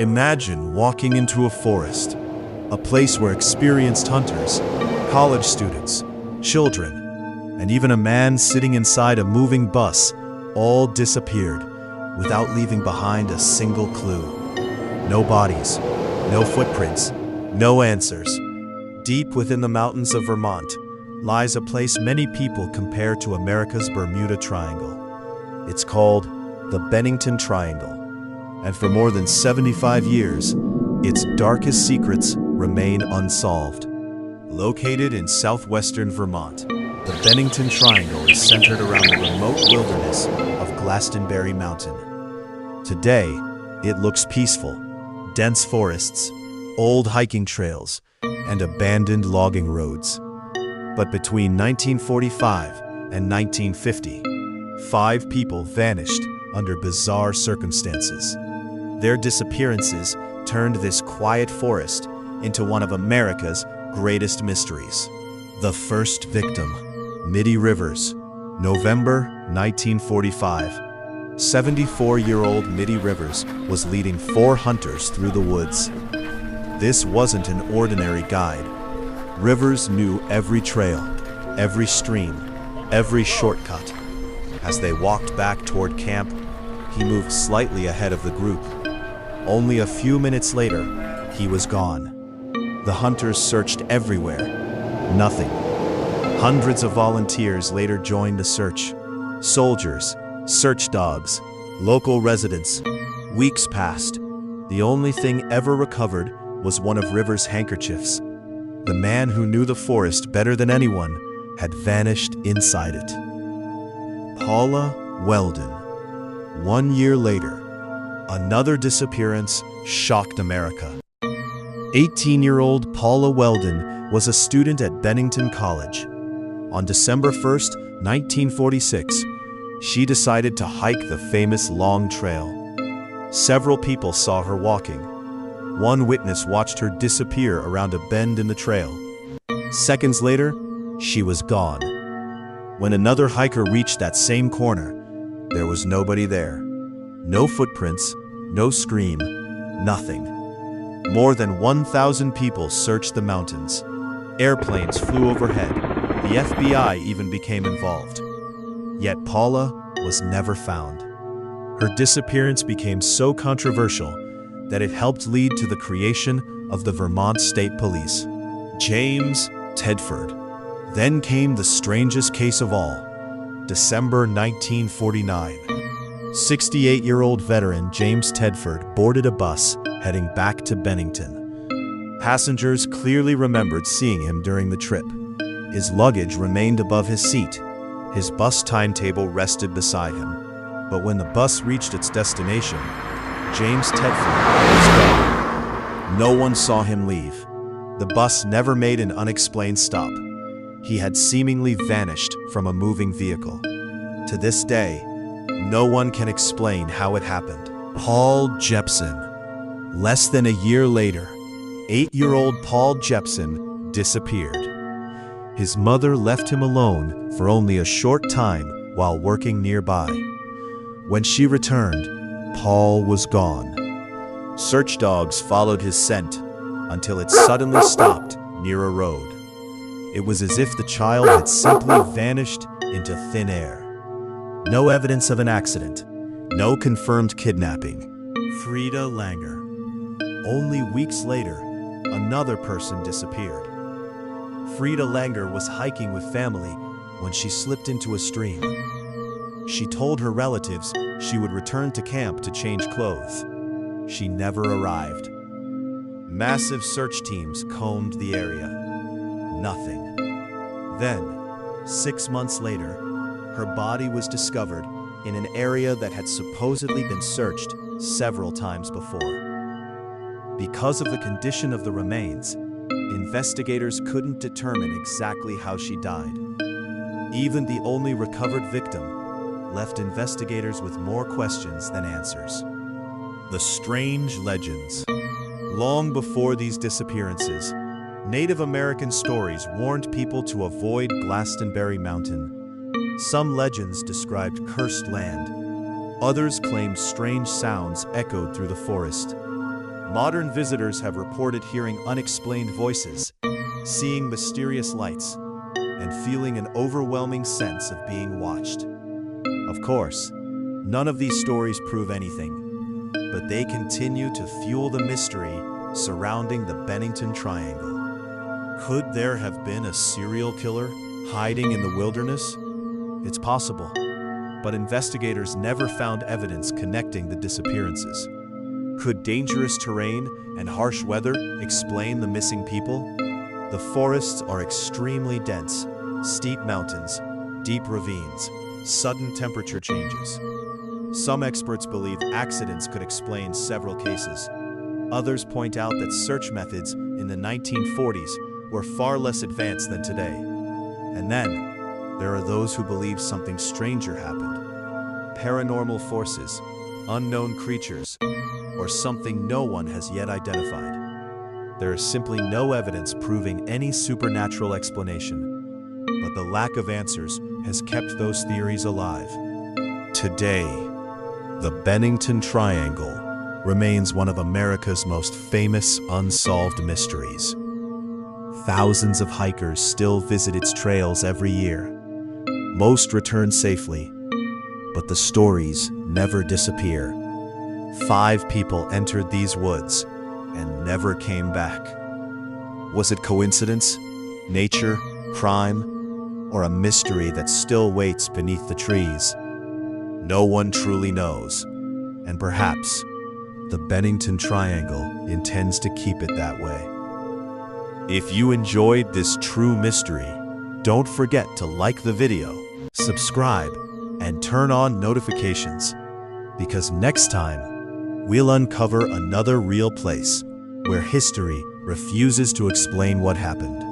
Imagine walking into a forest, a place where experienced hunters, college students, children, and even a man sitting inside a moving bus all disappeared without leaving behind a single clue. No bodies, no footprints, no answers. Deep within the mountains of Vermont lies a place many people compare to America's Bermuda Triangle. It's called the Bennington Triangle, and for more than 75 years, its darkest secrets remain unsolved. Located in southwestern Vermont, the Bennington Triangle is centered around the remote wilderness of Glastenbury Mountain. Today, it looks peaceful: dense forests, old hiking trails, and abandoned logging roads. But between 1945 and 1950, 5 people vanished under bizarre circumstances. Their disappearances turned this quiet forest into one of America's greatest mysteries. The first victim, Middie Rivers, November 1945. 74-year-old Middie Rivers was leading 4 hunters through the woods. This wasn't an ordinary guide. Rivers knew every trail, every stream, every shortcut. As they walked back toward camp, he moved slightly ahead of the group. Only a few minutes later, he was gone. The hunters searched everywhere. Nothing. Hundreds of volunteers later joined the search. Soldiers, search dogs, local residents. Weeks passed. The only thing ever recovered was one of Rivers' handkerchiefs. The man who knew the forest better than anyone had vanished inside it. Paula Welden. 1 year later, another disappearance shocked America. 18-year-old Paula Welden was a student at Bennington College. On December 1st, 1946, she decided to hike the famous Long Trail. Several people saw her walking. One witness watched her disappear around a bend in the trail. Seconds later, she was gone. When another hiker reached that same corner, there was nobody there. No footprints, no scream, nothing. More than 1,000 people searched the mountains. Airplanes flew overhead. The FBI even became involved. Yet Paula was never found. Her disappearance became so controversial that it helped lead to the creation of the Vermont State Police. James Tedford. Then came the strangest case of all. December 1949. 68-year-old veteran James Tedford boarded a bus heading back to Bennington. Passengers clearly remembered seeing him during the trip. His luggage remained above his seat. His bus timetable rested beside him. But when the bus reached its destination, James Tedford was gone. No one saw him leave. The bus never made an unexplained stop. He had seemingly vanished from a moving vehicle. To this day, no one can explain how it happened. Paul Jepson. Less than a year later, 8-year-old Paul Jepson disappeared. His mother left him alone for only a short time while working nearby. When she returned, Paul was gone. Search dogs followed his scent until it suddenly stopped near a road. It was as if the child had simply vanished into thin air. No evidence of an accident, no confirmed kidnapping. Frieda Langer. Only weeks later, another person disappeared. Frieda Langer was hiking with family when she slipped into a stream. She told her relatives she would return to camp to change clothes. She never arrived. Massive search teams combed the area. Nothing. Then, 6 months later, her body was discovered in an area that had supposedly been searched several times before. Because of the condition of the remains, investigators couldn't determine exactly how she died. Even the only recovered victim left investigators with more questions than answers. The strange legends. Long before these disappearances, Native American stories warned people to avoid Glastenbury Mountain. Some legends described cursed land. Others claimed strange sounds echoed through the forest. Modern visitors have reported hearing unexplained voices, seeing mysterious lights, and feeling an overwhelming sense of being watched. Of course, none of these stories prove anything, but they continue to fuel the mystery surrounding the Bennington Triangle. Could there have been a serial killer hiding in the wilderness? It's possible, but investigators never found evidence connecting the disappearances. Could dangerous terrain and harsh weather explain the missing people? The forests are extremely dense, steep mountains, deep ravines, sudden temperature changes. Some experts believe accidents could explain several cases. Others point out that search methods in the 1940s were far less advanced than today. And then, there are those who believe something stranger happened. Paranormal forces, unknown creatures, or something no one has yet identified. There is simply no evidence proving any supernatural explanation, but the lack of answers has kept those theories alive. Today, the Bennington Triangle remains one of America's most famous unsolved mysteries. Thousands of hikers still visit its trails every year. Most return safely, but the stories never disappear. 5 people entered these woods and never came back. Was it coincidence, nature, crime, or a mystery that still waits beneath the trees? No one truly knows, and perhaps the Bennington Triangle intends to keep it that way. If you enjoyed this true mystery, don't forget to like the video, subscribe, and turn on notifications, because next time, we'll uncover another real place where history refuses to explain what happened.